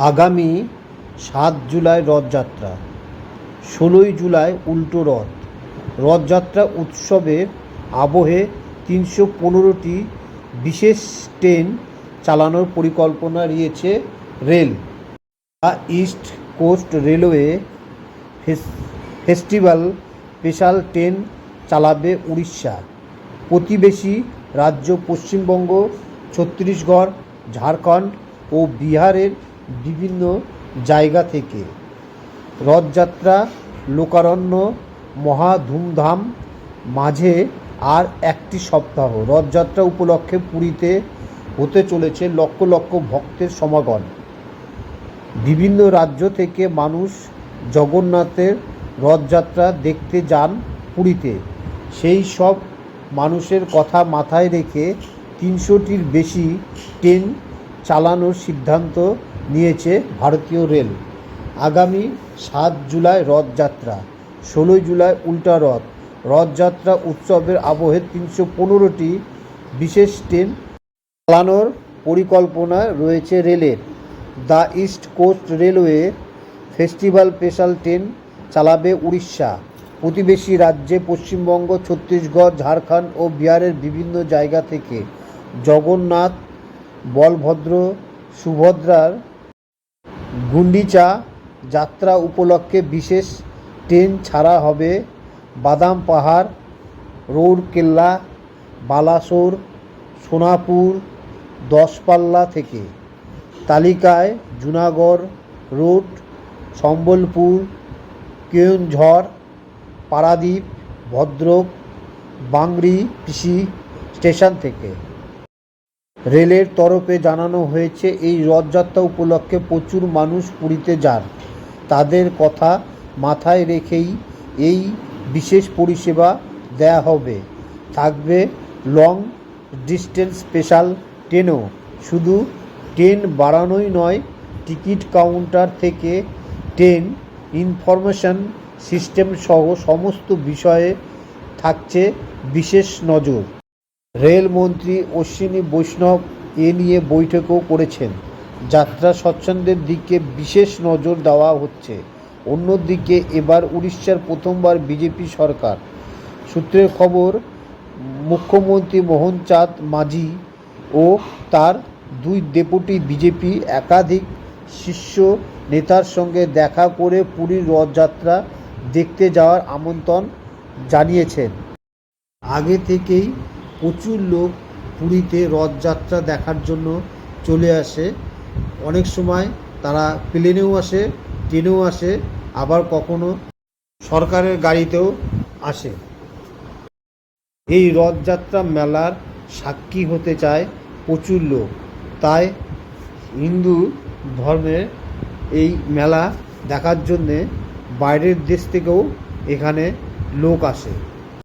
আগামী ৭ জুলাই রথযাত্রা, ১৬ই জুলাই উল্টো রথ। রথযাত্রা উৎসবের আবহে ৩১৫টি বিশেষ ট্রেন চালানোর পরিকল্পনা নিয়েছে রেল। The East Coast Railway festival special train চালাবে উড়িষ্যা, প্রতিবেশী রাজ্য পশ্চিমবঙ্গ, ছত্তিশগড়, ঝাড়খণ্ড ও বিহারের বিভিন্ন জায়গা থেকে। রথযাত্রা লোকারণ্য মহা ধুমধাম মাঝে আর একটি সপ্তাহ। রথযাত্রা উপলক্ষে পুরীতে হতে চলেছে লক্ষ লক্ষ ভক্তের সমাগম। বিভিন্ন রাজ্য থেকে মানুষ জগন্নাথের রথযাত্রা দেখতে যান পুরীতে। সেই সব মানুষের কথা মাথায় রেখে ৩০০টির বেশি ট্রেন চালানোর সিদ্ধান্ত নিয়েছে ভারতীয় রেল। আগামী ৭ জুলাই রথযাত্রা, ১৬ই জুলাই উল্টা রথ। রথযাত্রা উৎসবের আবহে ৩১৫টি বিশেষ ট্রেন চালানোর পরিকল্পনা রয়েছে রেলের। The East Coast Railway festival special train চালাবে উড়িষ্যা, প্রতিবেশী রাজ্যে পশ্চিমবঙ্গ, ছত্তিশগড়, ঝাড়খণ্ড ও বিহারের বিভিন্ন জায়গা থেকে। জগন্নাথ, বলভদ্র, সুভদ্রার গুন্ডিচা যাত্রা উপলক্ষে বিশেষ ট্রেন ছাড়া হবে বাদাম পাহাড়, রৌরকেল্লা, বালাসোর, সোনাপুর, দশপাল্লা থেকে। তালিকায় জুনাগড় রোড, সম্বলপুর, কেওনঝড়, পারাদ্বীপ, ভদ্রক, বাংরি পিসি স্টেশন থেকে। রেলের তরফে জানানো হয়েছে, এই রথযাত্রা উপলক্ষে প্রচুর মানুষ পুরীতে যান। তাদের কথা মাথায় রেখেই এই বিশেষ পরিষেবা দেয়া হবে। থাকবে লং ডিস্টেন্স স্পেশাল ট্রেনও। শুধু ট্রেন বাড়ানোই নয়, টিকিট কাউন্টার থেকে ট্রেন ইনফরমেশন সিস্টেম সহ সমস্ত বিষয়ে থাকছে বিশেষ নজর। রেলমন্ত্রী অশ্বিনী বৈষ্ণব এ নিয়ে বৈঠকও করেছেন। যাত্রা স্বচ্ছন্দের দিকে বিশেষ নজর দেওয়া হচ্ছে। অন্যদিকে এবার উড়িষ্যার প্রথমবার বিজেপি সরকার। সূত্রের খবর, মুখ্যমন্ত্রী মোহন চাঁদ মাঝি ও তার দুই ডেপুটি বিজেপি একাধিক শীর্ষ নেতার সঙ্গে দেখা করে পুরীর রথযাত্রা দেখতে যাওয়ার আমন্ত্রণ জানিয়েছেন। আগে থেকেই প্রচুর লোক পুরীতে রথযাত্রা দেখার জন্য চলে আসে। অনেক সময় তারা প্লেনেও আসে, ট্রেনেও আসে, আবার কখনো সরকারের গাড়িতেও আসে। এই রথযাত্রা মেলার সাক্ষী হতে চায় প্রচুর লোক। তাই হিন্দু ধর্মের এই মেলা দেখার জন্যে বাইরের দেশ থেকেও এখানে লোক আসে।